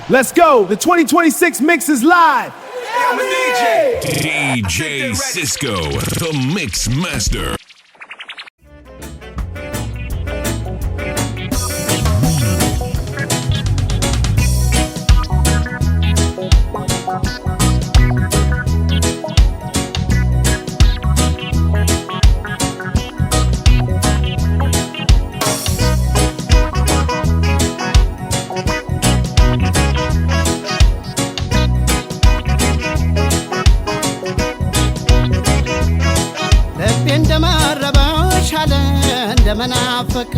Let's go. The 2026 mix is live. I'm a DJ. DJ Cisco, the Mix Master. እንደመናፈቅ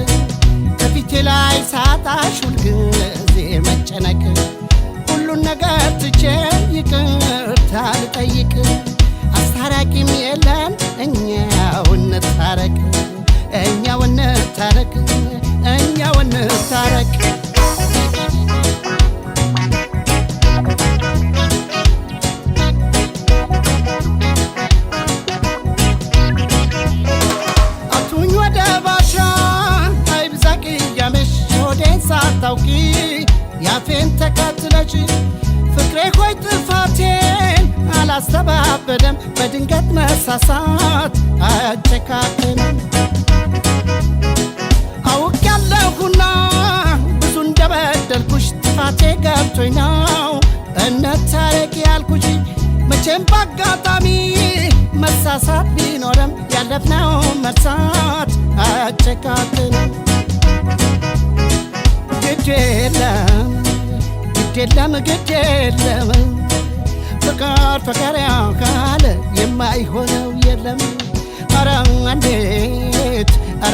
ከፊቴ ላይ ሳጣሽ ሁልጊዜ መጨነቅ ሁሉን ነገር ትቼ ይቅርታ ልጠይቅ አስታራቂም የለን እኛው እንታረቅ እኛው እንታረቅ እኛው እንታረቅ ሳታውቂ ያፌን ተከትለሽ ፍቅሬ ሆይ ጥፋቴን አላስተባበለም በድንገት መሳሳት አጨካከንም አውቃለሁና ብዙ እንደበደልኩሽ ጥፋቴ ገብቶኝ ነው እንታረቅ ያልኩሽ መቼም በአጋጣሚ መሳሳት ቢኖርም ያለፍነው መርሳት አጨካከንም ግድ የለም ፍቅር ፍቅር ያካለ የማይሆነው የለም ኧረ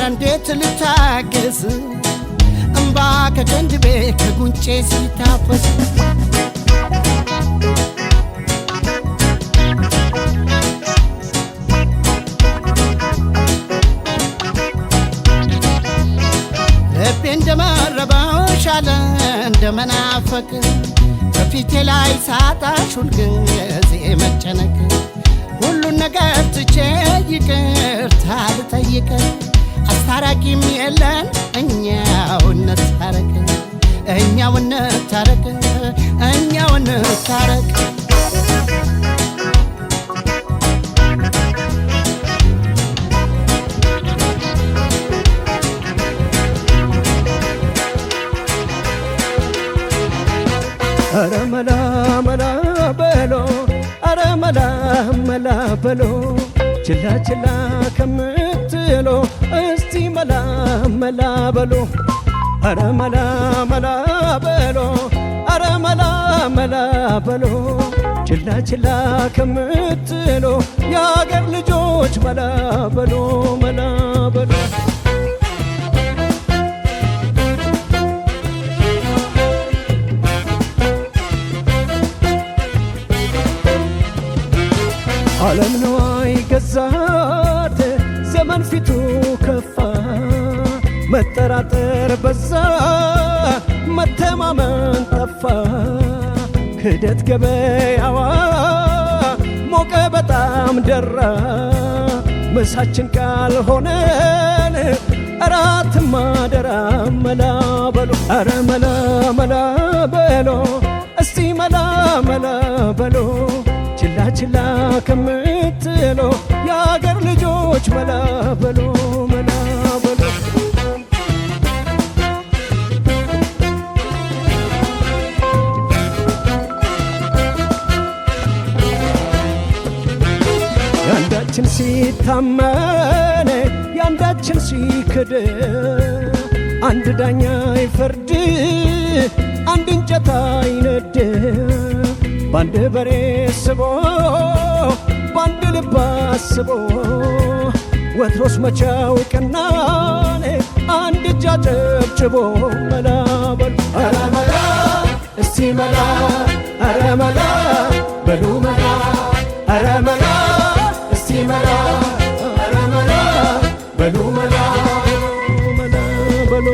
እንዴት ልታገስ እምባ ከቀንድቤ ከጉንጬ ሲታፈስ ልቤ እንደመረበሽ አለ እንደመናፈቅ ከፊቴ ላይ ሳጣሽ ሁልጊዜ መጨነቅ ሁሉን ነገር ትቼ ይቅርታ ልጠይቅ አስታራቂም የለን እኛው እንታረቅ እኛው እንታረቅ እኛው እንታረቅ አረ መላ መላ በሎ አረ መላ መላ በሎ ችላ ችላ ከምትሎ እስቲ መላ መላ በሎ አረ መላ መላ በሎ አረ መላ መላ በሎ ችላ ችላ ከምትሎ የአገር ልጆች መላ በሎ መላ በሎ ዓለም ነዋይ ገዛት ዘመን ፊቱ ከፋ መጠራጠር በዛ መተማመን ጠፋ ክደት ገበያዋ ሞቀ በጣም ደራ ምሳችን ካልሆነን እራት ማደራ መላ በሎ አረ መላ መላ በሎ እስቲ መላ መላ በሎ ችላ ችላ ከምትሎ የአገር ልጆች መላ በሎ መላ በሎ ያንዳችን ሲታመን ያንዳችን ሲክድ አንድ ዳኛ ይፈርድ አንድ እንጨት አይነድ ባንድ በሬ ስቦ ባንድ ልብ አስቦ ወትሮስ መቻው ቀናኔ አንድ እጅ አጨብጭቦ መላ በሉ አረ መላ እስቲ መላ አረ መላ በሉ መላ አረ መላ እስቲ መላ አረ መላ በሉ መላ መላ በሉ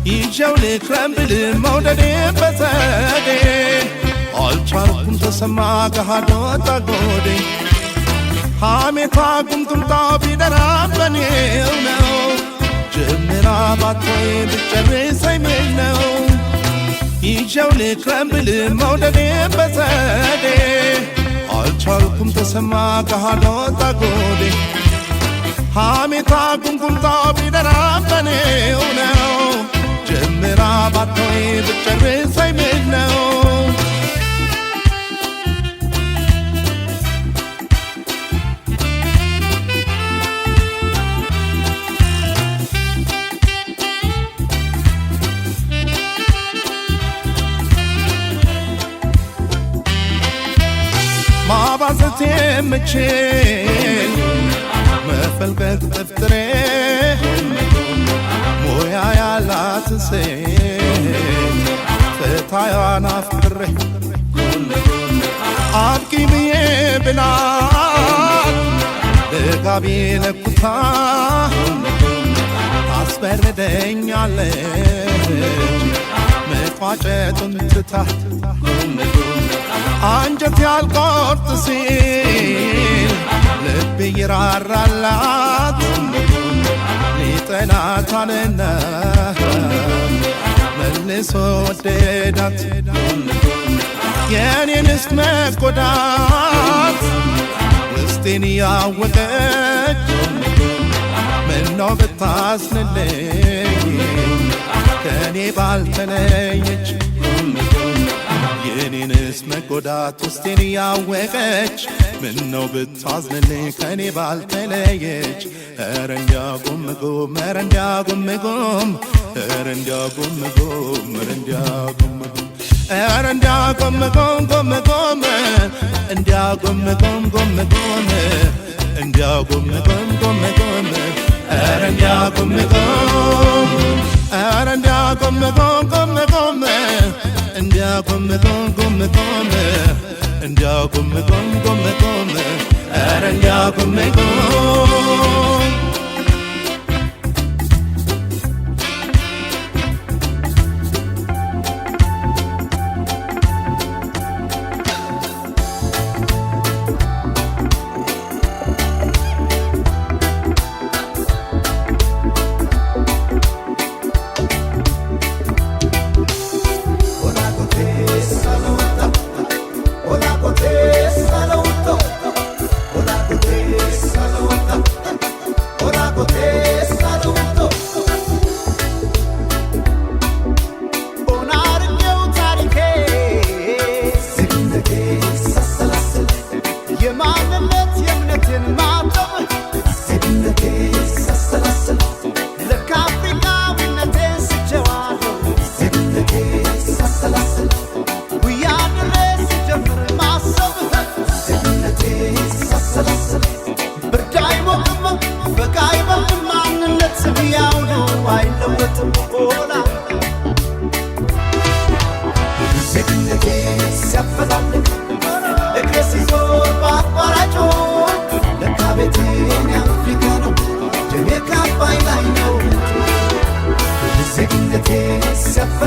ይዤው ልክረምብል መውደዴ በዘዴ አልቻልኩም ተሰማ ገሃድ ወጣ ጎዴ ሐሜታ ጉምጉምታ ቢደራም በኔው ነው ጀምራ ባቶይ ብጨርሰኝ ምን ነው ይዤው ልክረምብል መውደዴ በዘዴ አልቻልኩም ተሰማ ገሃድ ወጣ ጎዴ ሐሜታ ጉምጉምታ ቢደራም በኔው ነው ጀምራ ባቶይ ብጨርሰኝ ምን ነው ማባዘት የምችል መፈልቀቅ ጥፍጥሬ ሙያ ያላት ሴት ፍታዋን አፍቅሬ አብቂ ብዬ ብላት ደጋቢ ለኩታ ታስበርደኛለች መቋጨቱን ትታ አንጀት ያልቆርጥ ሲል ልብ ይራራላት ሊጠላታልና መልሶ ወደዳት የኔንስ መጎዳት ውስጤን ያወቀች ምነው ብታስንልኝ ከኔ ባልተለየች የኔንስ መጎዳት ውስጤን ያወቀች ምነው ብታዝንልኝ ከኔ ባልተለየች ኧረ እንዲያጎምጎም ኧረ እንዲያጎምጎም ኧረ እንዲያጎምጎም ኧረ እንዲያጎምጎም ኧረ እንዲያጎምጎም ጎምጎም እንዲያጎምጎም ጎምጎም እንዲያጎምጎም ጎምጎም ኧረ እንዲያጎምጎም ኧረ እንዲያጎምጎም ጎምጎም እንዲያጎምጎም ጎምጎም እንዲያጎምጎም ጎምጎም ኧረ እንዲያጎምጎም Siapa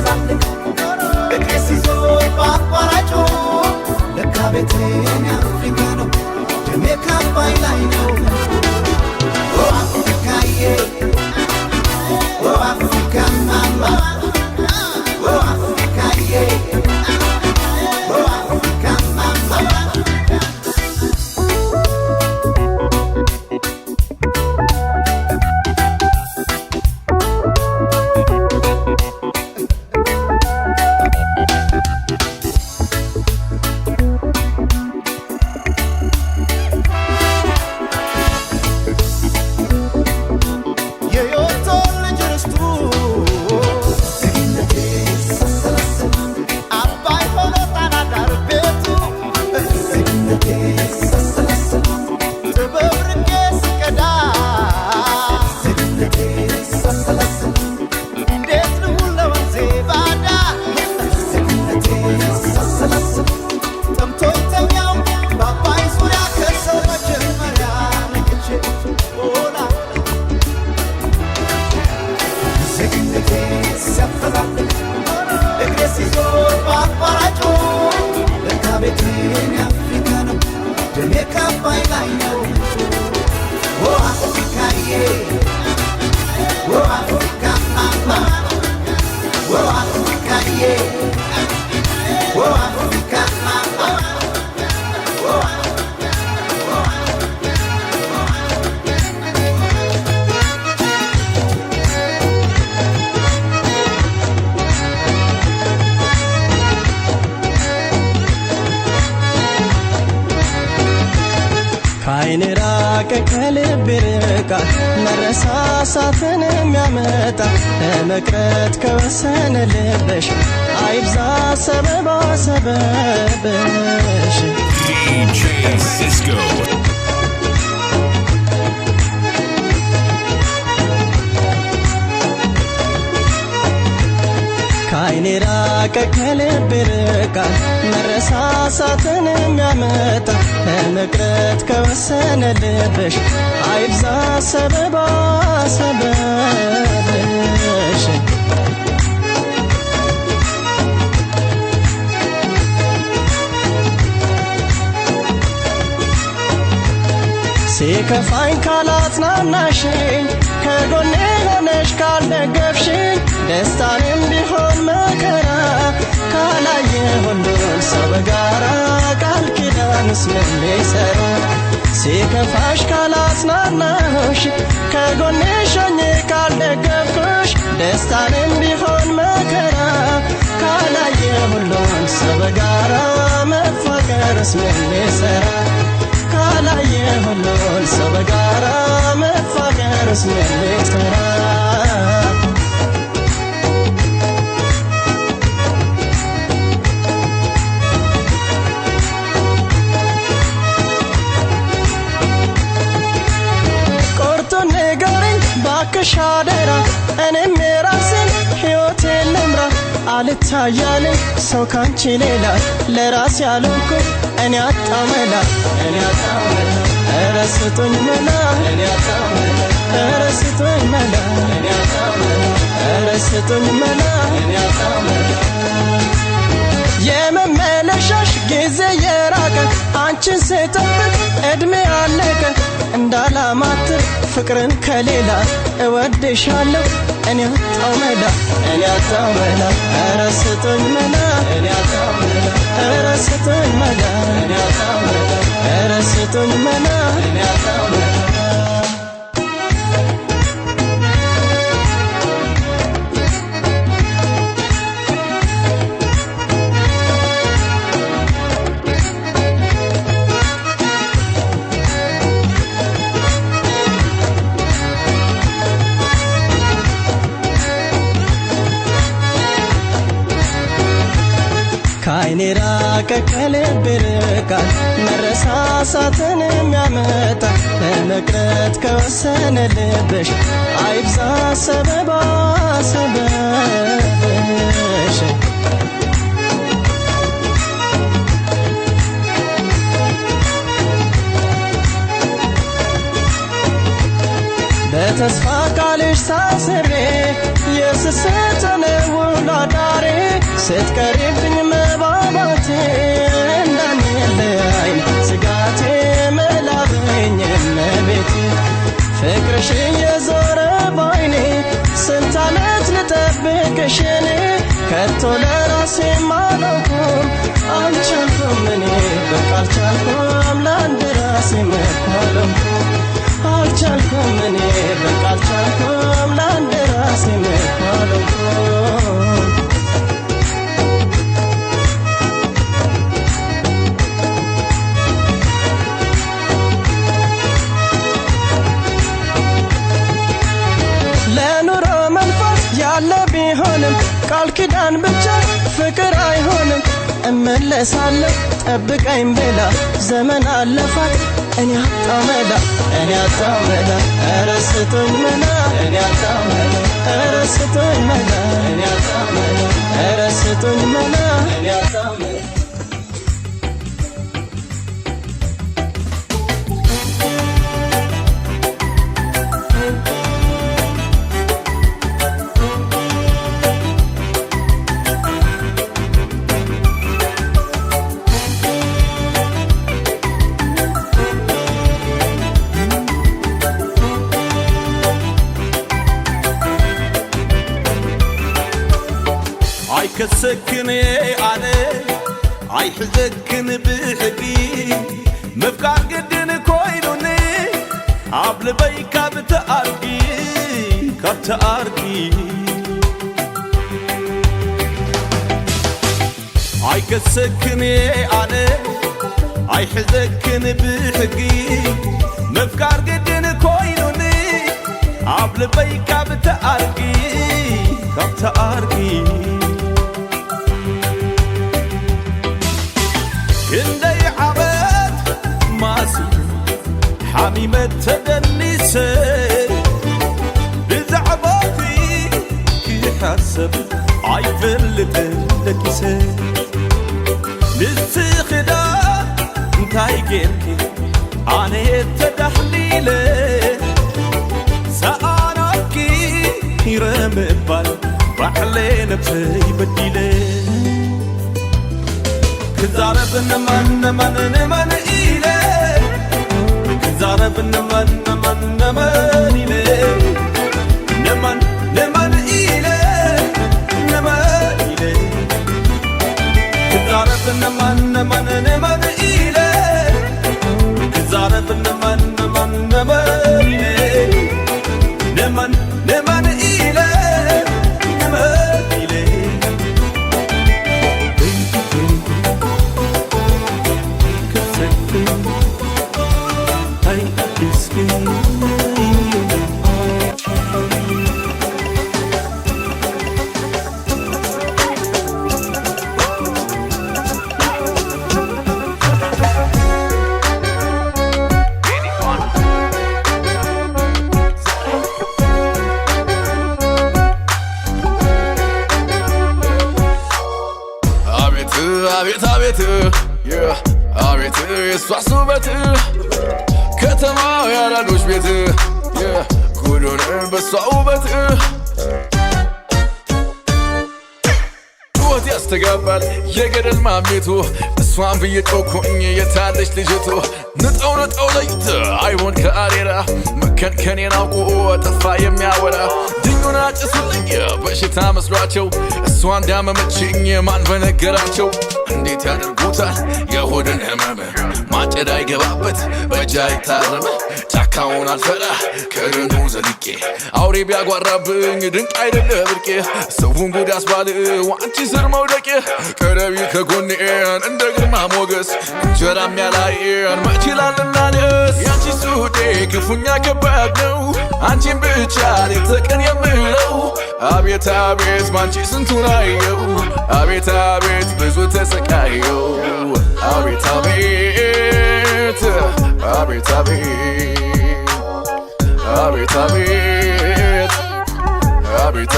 ካይኔ ራቀ ከልብ ርቃል መረሳሳትን የሚያመጣ ለመቅረት ከወሰነ ልብሽ አይብዛ ሰበባ ሰበብሽ DJ Cisco. ካይኔ ራቀ ከልብ ርቃል መረሳሳትን የሚያመጣ ለመቅረት ከወሰነ ልብሽ አይብዛ ሰበባ ሰበብሽ ሲከፋኝ ካላጽናናሽኝ ከጎኔ ሆነሽ ካልደገፍሽኝ ደስታንም ቢሆን መከራ ካላየ ሁሉን ሰው በጋራ ቃል ኪዳንስ ምን ሊሰራ ሲከፋሽ ካላጽናናሁሽ ከጎኔ ሆኜ ካልደገፍኩሽ ደስታንም ቢሆን መከራ ካላየ ሁሉን ሰው በጋራ መፋቀርስ ምን ሊሰራ ካላየ ሁሉን ሰው በጋራ መፋቀርስ ምን ሊሰራ ቆርጦን ንገሪኝ ባክሽ አደራ እኔም የራሴን ሕይወቴን ልምራ አልታያልኝ ሰው ካንቺ ሌላ ለራስ ያልኩ እኔ አጣመላ ኧረ ስጡኝ መላ ኧረ ስጡኝ መላ ኧረ ስጡኝ መላ የመመለሻሽ ጊዜ የራቀ አንቺን ስጠብቅ ዕድሜ አለቀ እንዳላማትር ፍቅርን ከሌላ እወድሻለሁ እኔ አጣው መላ ኧረ ስጡኝ መላ ኧረ ስጡኝ መላ ኧረ ስጡኝ መላ ካይኔ ራቀ ከልብ ርቃል መረሳሳትን የሚያመጣ ለመቅረት ከወሰነ ልብሽ አይብዛ ሰበባ ሰበብሽ በተስፋ ቃልሽ ታስሬ የስስትን ውሎ አዳሬ ስትቀሪብኝ መባባቴ እንዳንለያይ ስጋቴ መላበኝ እመቤቴ ፍቅርሽ የዞረ ባይኔ ስንት ዓመት ልጠብቅሽ እኔ ከቶ ለራሴ አላውኩም አልቻልኩም እኔ በቃ አልቻልኩም ለአንድ ራሴ መኳለምኩም አልቻልኩም እኔ በቃ አልቻልኩም ለአንድ ራሴ መኳለምኩም ለኑሮ መልፋት ያለ ቢሆንም ቃል ኪዳን ብቻ ፍቅር አይሆንም እመለሳለሁ ጠብቀኝ ብላ ዘመን አለፋት እኔ አጣው መላ ኧረ ስጡኝ መላ ኧረ ስጡኝ መላ ኧረ ስጡኝ መላ كسكن أنا أي حزكن بحقي مفقار قدن كويلوني عبل بيكا بتأرقي كبتأرقي أي كسكن أنا أي حزكن بحقي አብልበይ ካብተ አርጊ ካብተ አርጊ እንደይ ዓበት ማሲ حميمة تدنيسة بزعباتي كي حسب عيفلت لكيسة للسخدا انتاي جيركي أنا تدحليلة سأناكي يرمبال رحلين بسي بديلة كزارب نمان إيلة زارب نمان إلي نمان إلي نمان إلي زارب نمان إلي زارب نمان إلي نمان إلي نمان إلي swasubetu ከተማ ያራዶች ቤት ኩሉን በሷውበት ወት ያስተጋባል የገደል ማሜቱ እሷን በየጮኩኝ የታለች ልጅቱ ንጠው ለይት አይሆን ከአሬራ መከንከኔን አውቆ ጠፋ የሚያወራ ድኙን አጭሱልኝ በሽታ መስሏቸው እሷ እንዳመመችኝ ማን በነገራቸው እንዴት ያደርጉታል የሆድን ህመም ማጨድ አይገባበት በእጅ አይታረም ጫካውን አልፈራ ከረኑ ዘልቄ አውሬ ቢያጓራብኝ ድንቅ አይደለ ብርቄ ሰውን ጉድ ያስባል ዋንቺ ስር መውደቄ ቀረቢ ከጎኔን እንደ ግርማ ሞገስ እንጀራም ያላየን መችላልና ደስ ያንቺ ሱዴ ክፉኛ ከባድ ነው አንቺን ብቻ ሌተቀን የምለው አቤት አቤት ባንቺ ስንቱን አየው አቤት አቤት ብዙ ተሰቃየው አቤት አቤት አቤት አቤት አቤት አቤት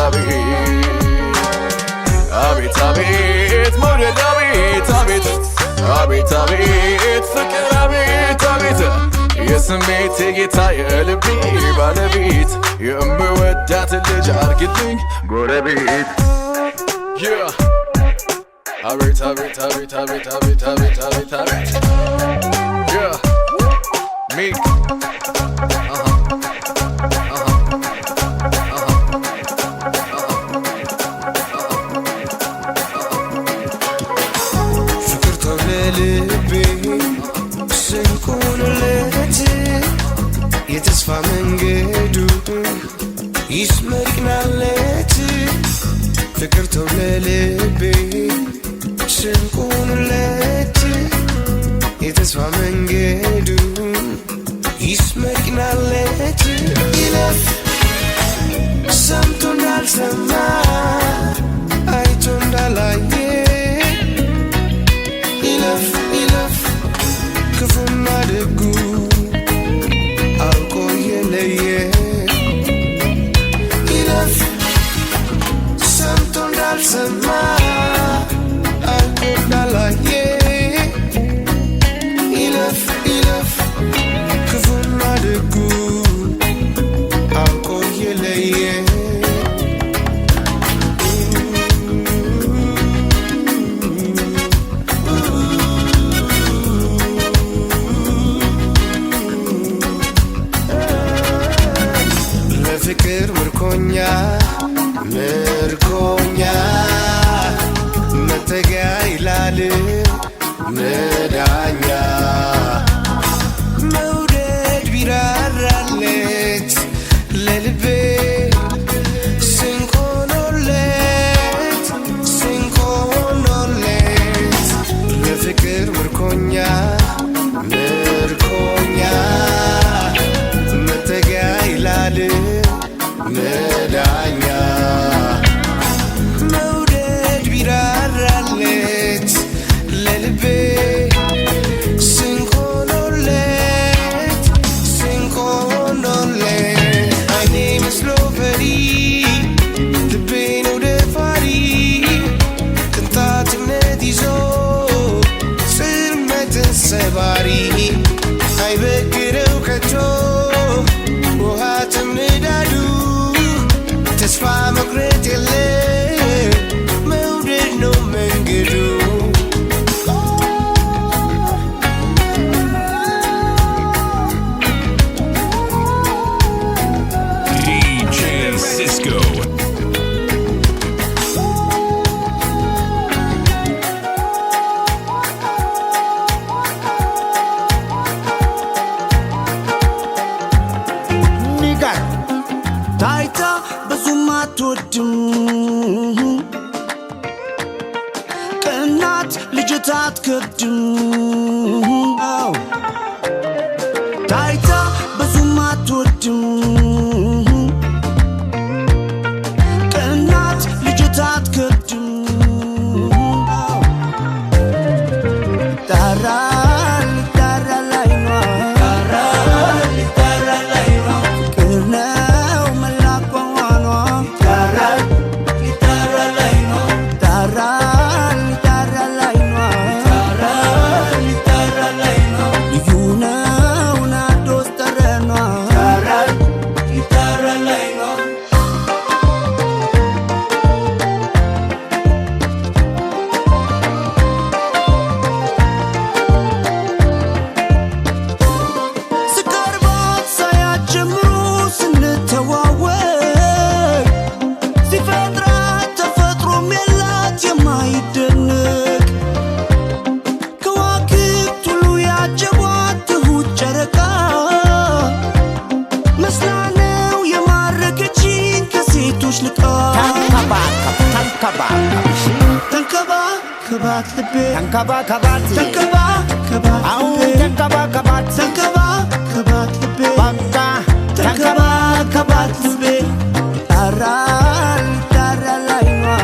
አቤት አቤት መውደድ አቤት አቤት አቤት አቤት ፍቅር አቤት አቤት የስሜት ጌታ የልቤ ባለቤት የምወዳት ልጅ አርግልኝ ጎረቤት አቤት አቤት አቤት አቤት አቤት አቤት አቤት አቤት ሚክ ፍቅር ተውለልቤ ስንኩንለት የተስፋ መንገዱ ይስመርቅናለት ፍቅር ተውለልቤ ስንኩንለት የተስፋ መንገዱ ይስመርቅናለት ይለፍ ሰምቶ እንዳልሰማ አይቶ እንዳላየ ይለፍ ይለፍ ክፉና ደጉ አውቆ የለየ ይለፍ ሰምቶ እንዳልሰማ አይቶ እንዳላየ ይለፍ ይለፍ ክፉና ደጉ አውቆ የለየ ለፍቅር ምርኮኛ መጠጊያ ይላል መዳኛ መውደድ ቢራራለት ለልቤ ስንኮኖለት ለፍቅር ምርኮኛ መጠጊያ ይላል አትወድም ቅናት ልጅት አትከብድም ታይታ ብዙም አትወድም ቅናት ልጅት አትከብድም ተንከባከባት አው ተንከባከባት ልቤ በቃ ተንከባከባት ልቤ ጣራ ላይ ነው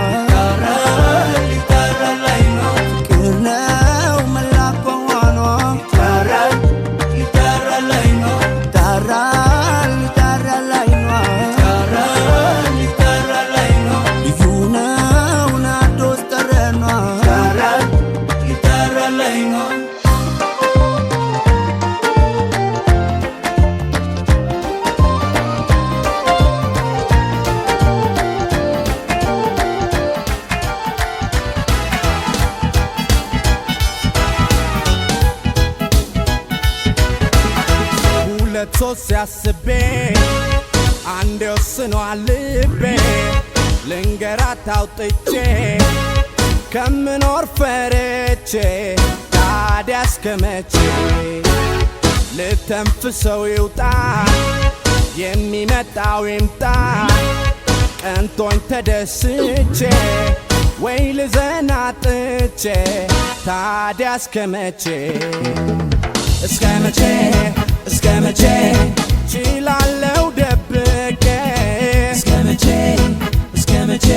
ቅነው መላቋኗ ጣራ ላይ ነው ልዩ ነው ናርዶስ ጠረኗ ሁለት ሶስት ሲያስቤ አንድ ወስኗል ልቤ ልንገራት አውጥቼ ከምኖር ፈርቼ ታዲያ እስከመቼ ልተንፍሰው ይውጣ የሚመጣው ይምጣ ቀንቶኝ ተደስቼ ወይ ልዘናጥቼ ታዲያ እስከ መቼ ችላለው ደብቄ እስከ መቼ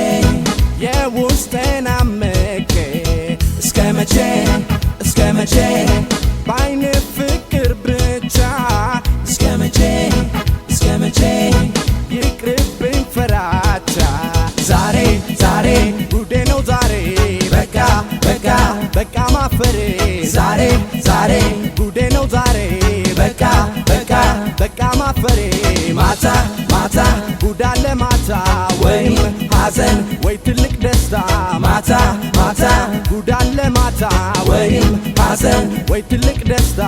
የውስጤን አምቄ እስከ መቼ ባይን ፍቅር ብቻ እስከ መቼ ይቅርብኝ ፍራቻ ዛሬ ጉዴ ነው ዛሬ በቃ ማፈሬ ዛሬ ጉዴ ነው ዛሬ በቃ ማፈሬ ማታ ጉዳለ ማታ ወይም ሐዘን ወይ ትልቅ ደስታ ማታ ጉዳለ ማታ ወይም ሐዘን ወይ ትልቅ ደስታ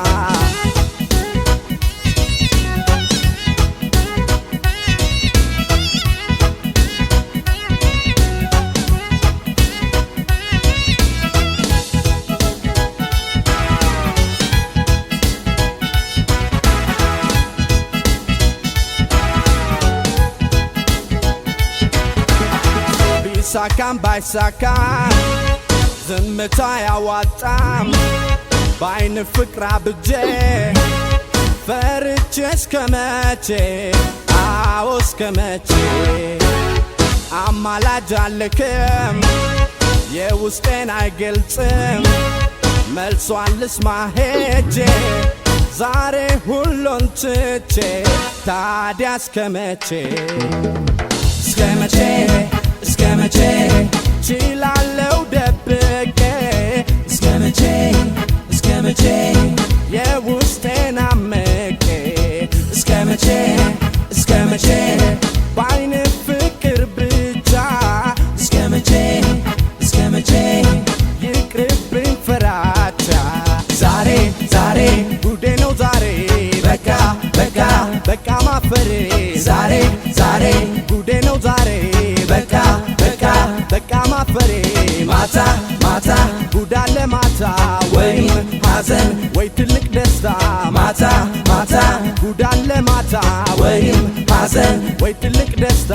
ቢሳካም ባይሳካም ዝምታ ያዋጣም በአይን ፍቅር አብጄ ፈርቼ እስከመቼ አዎ እስከመቼ አማላጅ አልክም የውስጤን አይገልጽም መልሷን ልስማ ሄጄ ዛሬ ሁሉን ትቼ ታዲያ እስከ መቼ ችላለው ደብቄ እስከ መቼ የውስጤን አምቄ እስከ መቼ ባይን ፍቅር ብቻ እስከ መቼ ይቅርብኝ ፍራቻ ዛሬ ጉዴ ነው ዛሬ በቃ ማፈሬ ዛሬ ጉዴ ነው ዛሬ በቃ ማፈሬ ማታ ጉዳለ ማታ ወይም ሐዘን ወይ ትልቅ ደስታ ማታ ጉዳለ ማታ ወይም ሐዘን ወይ ትልቅ ደስታ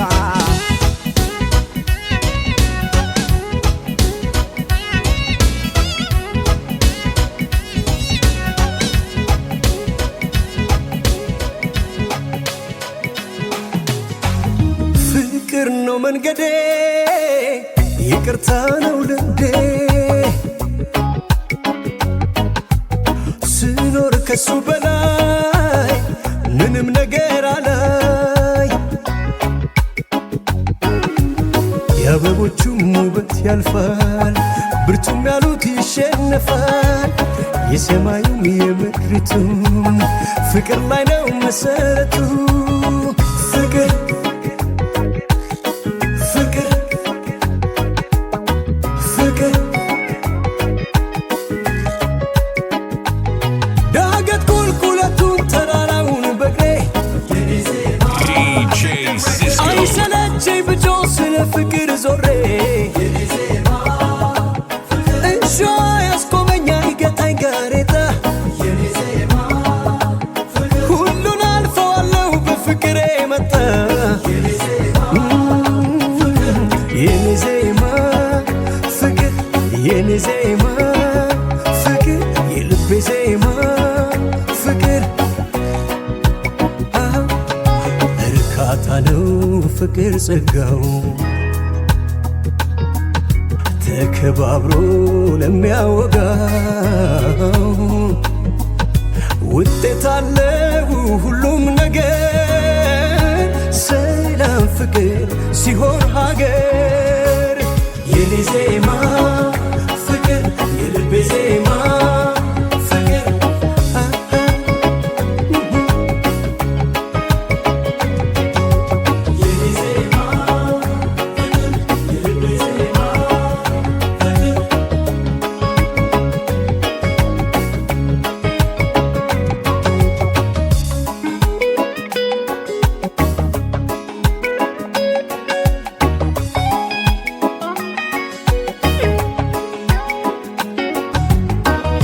ፍቅር ነው መንገዴ ይቅርታ ነው ልቤ ስኖር ከሱ በላይ ምንም ነገር አላይ የአበቦቹም ውበት ያልፋል ብርቱም ያሉት ይሸነፋል የሰማዩም የምድሪቱም ፍቅር ላይ ነው መሰረቱ ፍቅር ፍቅር ፍቅር ዳገት ቁልቁለቱን ተራራውን በእግሬ DJ Cisco. አይሰለቸኝ ብጆ ስለ ፍቅር ዞሬ እንሾ ያስቆመኛ ይገታኝ ጋሬጣ ሁሉን አልፈዋለሁ በፍቅሬ መጣ የኔ ዜማ ፍቅር የኔ ዜማ ፍቅር የልቤ ዜማ ፍቅር እርካታ ነው ፍቅር ጸጋው ተከባብሮ ለሚያወጋው ውጤት አለው ሁሉም ነገር ሰላም ፍቅር ሲሆን ሀገር የኔ ዜማ ፍቅር የልቤ ዜማ ፍቅር የኔ ዜማ ፍቅር የልቤ ዜማ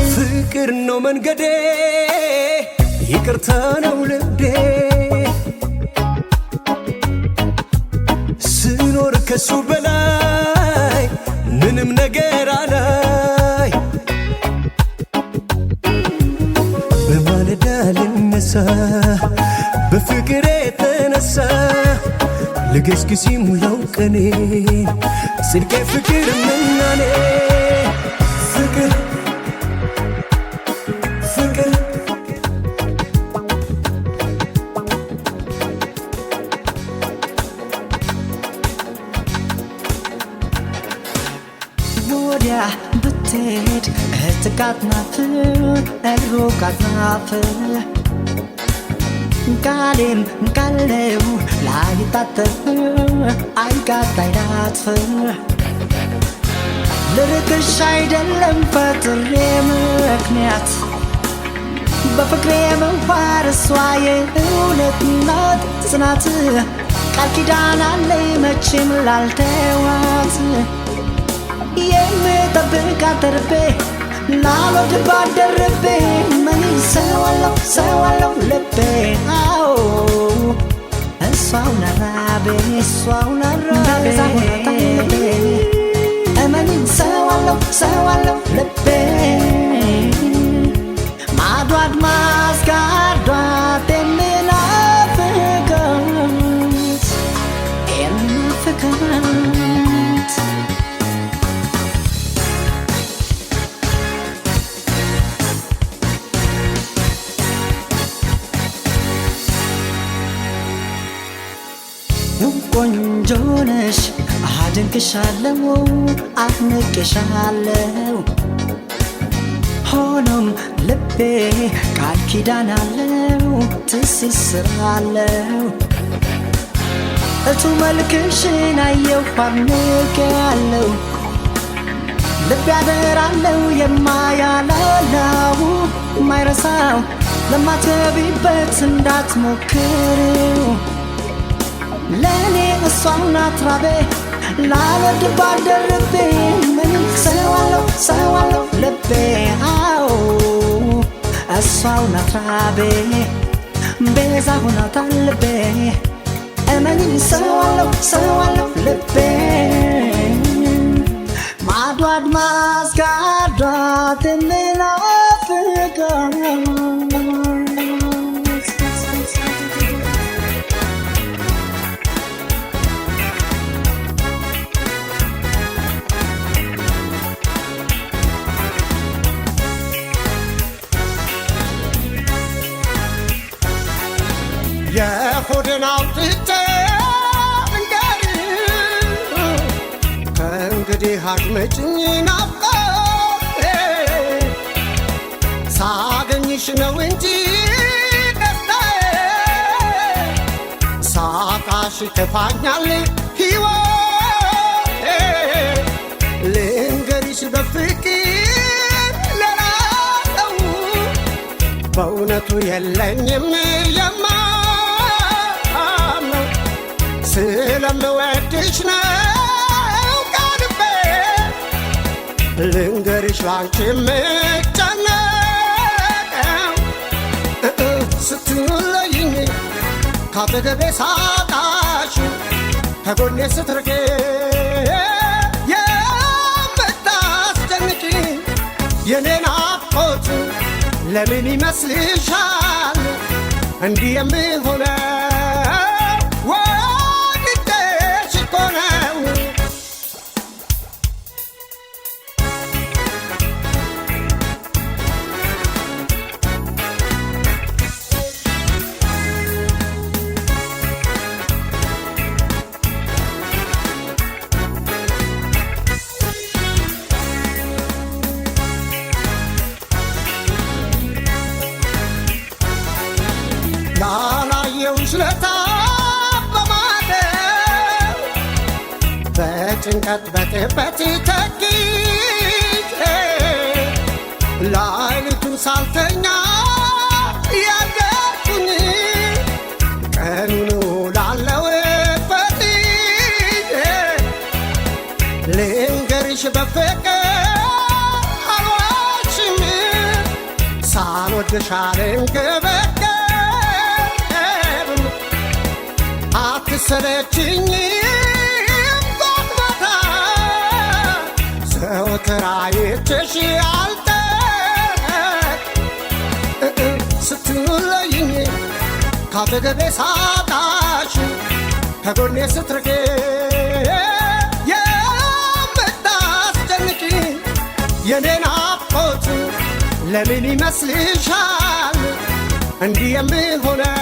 ፍቅር ነው መንገዴ ይቅርታ ነው ልቤ ስኖር ከሱ በላይ ምንም ነገር አላይ በማለዳ ልነሳ በፍቅር የተነሳ ልገስግስ ሙላው ቀኔ ጽድቄ ፍቅር ምናኔ ፍቅር ፍቅር ወዲያ ብትሄድ እህትጋት ናት ሩቃት ናት ቃሌም ቃለው ላይታጠፍ አይጋት አይናትፍ ልርቅሽ አይደለም ፈጥሬ ምክንያት በፍቅሬ መዋር እሷ የእውነት ናት ጽናት ቃል ኪዳን አለኝ መቼም ላልተዋት የምጠብቃት ተርቤ ላልወድባት ደርቤ ምን ሰዋለው ልቤ አዎ እሷው ናራቤ እሷው ናራቤ እመኒ ሰዋለው ልቤ ማዶ አድማስ ጋርዷት የምናፍቃት ቆንጆ ነሽ አደንቅሻለሁ አድንቅሻለሁ ሆኖም ልቤ ቃል ኪዳን አለው ትስስር አለው እቱ መልክሽን አየሁ አድንቄያለሁ ልቤ ያደራለው የማያላላው ማይረሳው ለማትገቢበት እንዳትሞክሪው ለኔ እሷው ናት ራቤ ላልወድባት ደርቤ ምን ሰዋለው ልቤ አዎ እሷው ናት ራቤ ቤዛ ሆናታል ልቤ እመኒ ሰዋለው ልቤ ማዶ አድማስ ጋርዷት የምናፍቃት ሆዴን አውጥቼ ከእንግዲህ አድመጭኝ ናፍቆቴ ሳገኝሽ ነው እንጂ ደስታዬ ሳጣሽ ከፋኛል ሕይወቴ ልንገርሽ በፍቅር ሌላ ሰው በእውነቱ የለኝም የማምነው ስለምወድሽ ነው ልንገርሽ ላንቺ የምጨነቀው ስትለይኝ ካጠገቤ ሳጣሽ ከጎኔ ስትርቄ የምታስጨንቂኝ የኔ ናፍቆት ለምን ይመስልሻል እንዲህ የምሆነው ወድጄሽ እኮ ነው ያላየውሽ ለታ በማደር በጭንቀት በጥበት ተግቼ ሌሊቱን ሳልተኛ ያደርኩኝ ቀኑን ውላለሁ ፈጥኜ ልንገርሽ በፍቅር አልዋሽም ሳልወድሽ አልንገበገብ አትሰለችኝ ጎትማታ ዘወትር አይቼሽ አልጠቅ ስትለይኝ ካጠገቤ ሳጣሽ ከጎኔ ስትርቄ የምታስጨንቂኝ የኔ ናፍቆት ለምን ይመስልሻል እንዲህ የምሆነው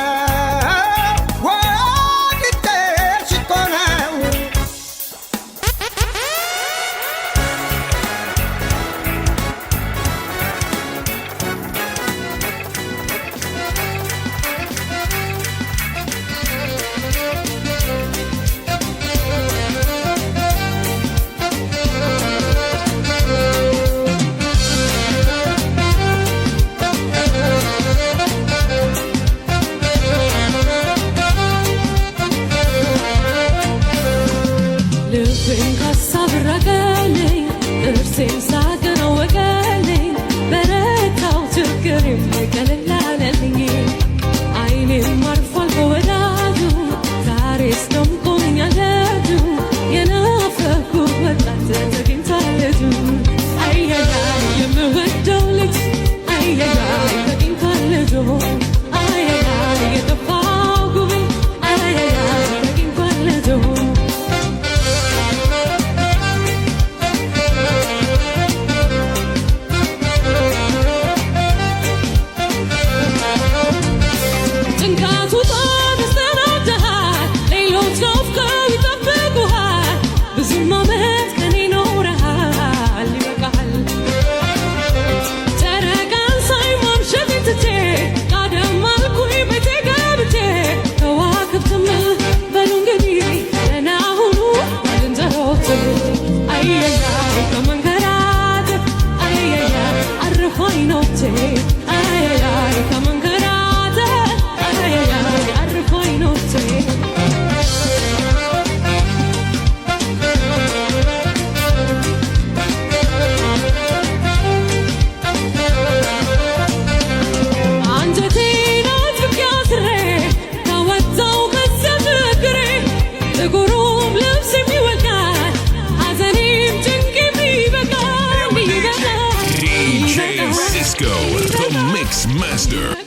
Cisco, the Mix Master.